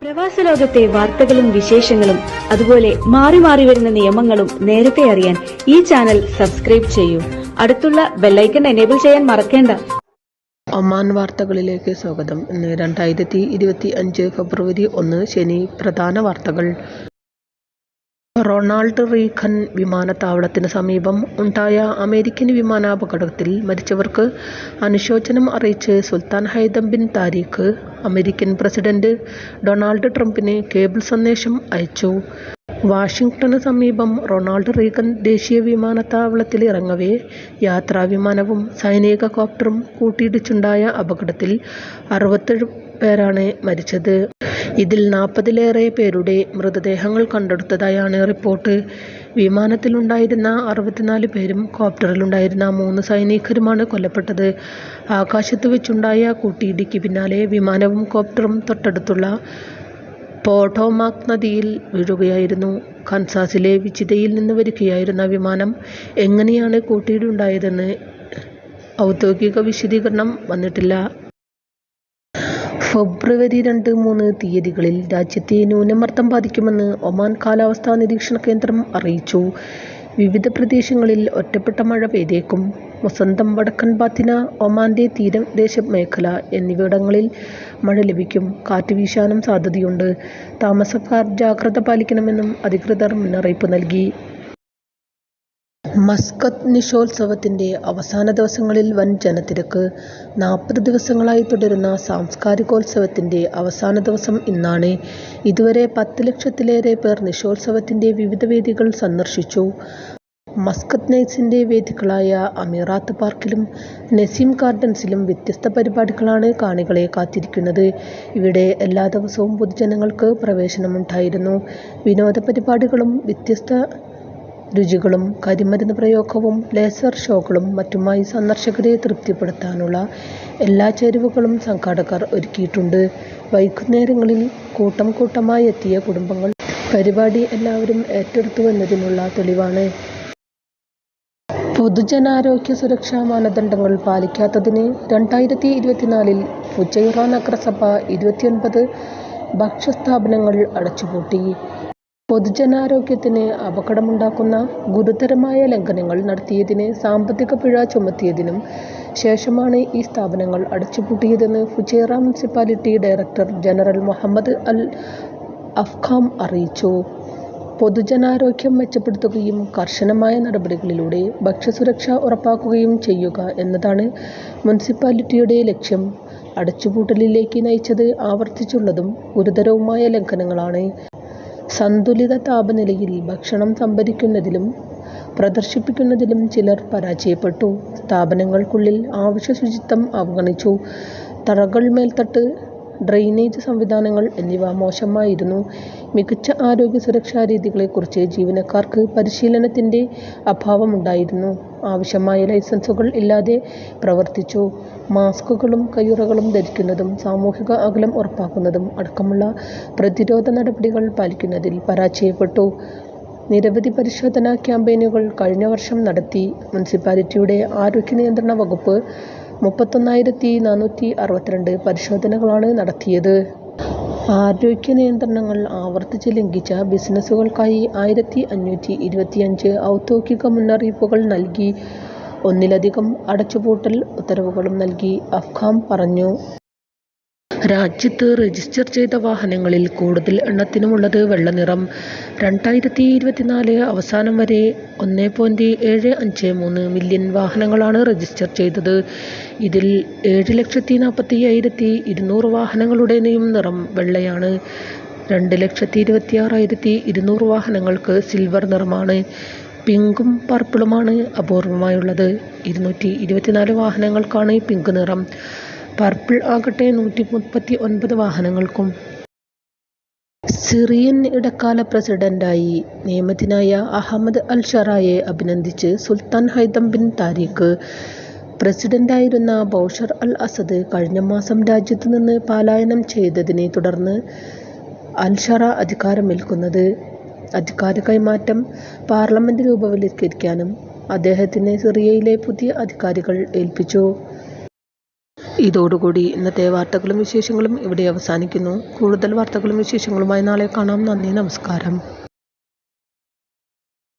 പ്രവാസ ലോകത്തെ വാർത്തകളും വിശേഷങ്ങളും അതുപോലെ മാറി മാറി വരുന്ന നിയമങ്ങളും നേരത്തെ അറിയാൻ ഈ ചാനൽ സബ്സ്ക്രൈബ് ചെയ്യൂ. അടുത്തുള്ള ബെല്ലൈക്കൺ എനേബിൾ ചെയ്യാൻ മറക്കേണ്ട. ഒമാൻ വാർത്തകളിലേക്ക് സ്വാഗതം. ഇന്ന് 2025 ഫെബ്രുവരി 1 ശനി. പ്രധാന വാർത്തകൾ. റൊണാൾഡ് റീഗൻ വിമാനത്താവളത്തിന് സമീപം ഉണ്ടായ അമേരിക്കൻ വിമാനാപകടത്തിൽ മരിച്ചവർക്ക് അനുശോചനം അറിയിച്ച് Sultan Haitham bin Tariq American president Donald ട്രംപിന് കേബിൾ സന്ദേശം അയച്ചു. വാഷിംഗ്ടണ് സമീപം റൊണാൾഡ് റീഗൻ ദേശീയ വിമാനത്താവളത്തിൽ ഇറങ്ങവേ യാത്രാവിമാനവും സൈനിക കോപ്റ്ററും കൂട്ടിയിടിച്ചുണ്ടായ അപകടത്തിൽ 67 പേരാണ് മരിച്ചത്. ഇതിൽ 40-ലേറെ പേരുടെ മൃതദേഹങ്ങൾ കണ്ടെടുത്തതായാണ് റിപ്പോർട്ട്. വിമാനത്തിലുണ്ടായിരുന്ന 64 പേരും കോപ്റ്ററിലുണ്ടായിരുന്ന 3 സൈനികരുമാണ് കൊല്ലപ്പെട്ടത്. ആകാശത്ത് വെച്ചുണ്ടായ കൂട്ടിയിടിക്ക് പിന്നാലെ വിമാനവും കോപ്റ്ററും തൊട്ടടുത്തുള്ള പോട്ടോമാക് നദിയിൽ വീഴുകയായിരുന്നു. കൻസാസിലെ വിച്ചിതയിൽ നിന്ന് വരികയായിരുന്ന വിമാനം എങ്ങനെയാണ് കൂട്ടിയിടിയുണ്ടായതെന്ന് ഔദ്യോഗിക വിശദീകരണം വന്നിട്ടില്ല. ഫെബ്രുവരി 2, 3 തീയതികളിൽ രാജ്യത്തെ ന്യൂനമർദ്ദം ബാധിക്കുമെന്ന് ഒമാൻ കാലാവസ്ഥാ നിരീക്ഷണ കേന്ദ്രം അറിയിച്ചു. വിവിധ പ്രദേശങ്ങളിൽ ഒറ്റപ്പെട്ട മഴ പെയ്തേക്കും. മുസന്തം, വടക്കൻ ബാത്തിന, ഒമാന്റെ തീരദേശ മേഖല എന്നിവിടങ്ങളിൽ മഴ ലഭിക്കും. കാറ്റ് വീശാനും സാധ്യതയുണ്ട്. താമസക്കാർ ജാഗ്രത പാലിക്കണമെന്നും അധികൃതർ മുന്നറിയിപ്പ് നൽകി. മസ്കത്ത് നിശോത്സവത്തിന്റെ അവസാന ദിവസങ്ങളിൽ വൻ ജനത്തിരക്ക്. 40 ദിവസങ്ങളായി തുടരുന്ന സാംസ്കാരികോത്സവത്തിന്റെ അവസാന ദിവസം ഇന്നാണ്. ഇതുവരെ 10 ലക്ഷത്തിലേറെ പേർ നിശോത്സവത്തിന്റെ വിവിധ വേദികൾ സന്ദർശിച്ചു. മസ്കത്ത് നൈറ്റ്സിന്റെ വേദികളായ അമീറാത്ത് പാർക്കിലും നസീം ഗാർഡൻസിലും വ്യത്യസ്ത പരിപാടികളാണ് കാണികളെ കാത്തിരിക്കുന്നത്. ഇവിടെ എല്ലാ ദിവസവും പൊതുജനങ്ങൾക്ക് പ്രവേശനമുണ്ടായിരുന്നു. വിനോദ പരിപാടികളും വ്യത്യസ്ത രുചികളും കരിമരുന്ന് പ്രയോഗവും ലേസർ ഷോകളും മറ്റുമായി സന്ദർശകരെ തൃപ്തിപ്പെടുത്താനുള്ള എല്ലാ ചേരുവകളും സംഘാടകർ ഒരുക്കിയിട്ടുണ്ട്. വൈകുന്നേരങ്ങളിൽ കൂട്ടം കൂട്ടമായി എത്തിയ കുടുംബങ്ങൾ പരിപാടി എല്ലാവരും ഏറ്റെടുത്തുവെന്നതിനുള്ള തെളിവാണ്. പൊതുജനാരോഗ്യ സുരക്ഷാ മാനദണ്ഡങ്ങൾ പാലിക്കാത്തതിന് 2024 ഫുജൈറ നഗരസഭ 29 ഭക്ഷ്യസ്ഥാപനങ്ങൾ അടച്ചുപൂട്ടി. പൊതുജനാരോഗ്യത്തിന് അപകടമുണ്ടാക്കുന്ന ഗുരുതരമായ ലംഘനങ്ങൾ നടത്തിയതിന് സാമ്പത്തിക പിഴ ചുമത്തിയതിനും ശേഷമാണ് ഈ സ്ഥാപനങ്ങൾ അടച്ചുപൂട്ടിയതെന്ന് Fujairah municipality director general Mohammed Al Afkham അറിയിച്ചു. പൊതുജനാരോഗ്യം മെച്ചപ്പെടുത്തുകയും കർശനമായ നടപടികളിലൂടെ ഭക്ഷ്യസുരക്ഷ ഉറപ്പാക്കുകയും ചെയ്യുക എന്നതാണ് മുനിസിപ്പാലിറ്റിയുടെ ലക്ഷ്യം. അടച്ചുപൂട്ടലിലേക്ക് നയിച്ചത് ആവർത്തിച്ചുള്ളതും ഗുരുതരവുമായ ലംഘനങ്ങളാണ്. സന്തുലിത താപനിലയിൽ ഭക്ഷണം സംഭരിക്കുന്നതിലും പ്രദർശിപ്പിക്കുന്നതിലും ചിലർ പരാജയപ്പെട്ടു. സ്ഥാപനങ്ങൾക്കുള്ളിൽ അവശ്യ ശുചിത്വം അവഗണിച്ചു. തറകൾ, മേൽത്തട്ട്, ഡ്രെയിനേജ് സംവിധാനങ്ങൾ എന്നിവ മോശമായിരുന്നു. മികച്ച ആരോഗ്യ സുരക്ഷാ രീതികളെക്കുറിച്ച് ജീവനക്കാർക്ക് പരിശീലനത്തിന്റെ അഭാവമുണ്ടായിരുന്നു. ആവശ്യമായ ലൈസൻസുകൾ ഇല്ലാതെ പ്രവർത്തിച്ചു. മാസ്കുകളും കയ്യുറകളും ധരിക്കുന്നതും സാമൂഹിക അകലം ഉറപ്പാക്കുന്നതും അടക്കമുള്ള പ്രതിരോധ നടപടികൾ പാലിക്കുന്നതിൽ പരാജയപ്പെട്ടു. നിരവധി പരിശോധനാ ക്യാമ്പയിനുകൾ കഴിഞ്ഞ വർഷം നടത്തി. മുനിസിപ്പാലിറ്റിയുടെ ആരോഗ്യ നിയന്ത്രണ വകുപ്പ് 31,462 പരിശോധനകളാണ് നടത്തിയത്. ആരോഗ്യ നിയന്ത്രണങ്ങൾ ആവർത്തിച്ച് ലംഘിച്ച ബിസിനസുകൾക്കായി 1,525 ഔദ്യോഗിക മുന്നറിയിപ്പുകൾ നൽകി. 1-ലധികം അടച്ചുപൂട്ടൽ ഉത്തരവുകളും നൽകി, അഫ്ഖാം പറഞ്ഞു. രാജ്യത്ത് രജിസ്റ്റർ ചെയ്ത വാഹനങ്ങളിൽ കൂടുതൽ എണ്ണത്തിനുമുള്ളത് വെള്ളനിറം. 2024 അവസാനം വരെ 1.753 മില്യൺ വാഹനങ്ങളാണ് രജിസ്റ്റർ ചെയ്തത്. ഇതിൽ 7,45,200 വാഹനങ്ങളുടെയും നിറം വെള്ളയാണ്. 2,26,200 വാഹനങ്ങൾക്ക് സിൽവർ നിറമാണ്. പിങ്കും പർപ്പിളുമാണ് അപൂർവമായുള്ളത്. 224 വാഹനങ്ങൾക്കാണ് പിങ്ക് നിറം. പർപ്പിൾ ആകട്ടെ 139 വാഹനങ്ങൾക്കും. സിറിയൻ ഇടക്കാല പ്രസിഡന്റായി നിയമിതനായ അഹമ്മദ് അൽ ഷറായെ അഭിനന്ദിച്ച് സുൽത്താൻ ഹൈതം ബിൻ താരിഖ്. പ്രസിഡന്റായിരുന്ന ബൗഷർ അൽ അസദ് കഴിഞ്ഞ മാസം രാജ്യത്തു നിന്ന് പലായനം ചെയ്തതിനെ തുടർന്ന് അൽ ഷറ അധികാരമേൽക്കുന്നത്. അധികാര കൈമാറ്റം പാർലമെന്റ് രൂപവത്കരിക്കാനും അദ്ദേഹത്തിന് സിറിയയിലെ പുതിയ അധികാരികൾ ഏൽപ്പിച്ചു. ഇതോടുകൂടി ഇന്നത്തെ വാർത്തകളും വിശേഷങ്ങളും ഇവിടെ അവസാനിക്കുന്നു. കൂടുതൽ വാർത്തകളും വിശേഷങ്ങളുമായി നാളെ കാണാം. നന്ദി, നമസ്കാരം.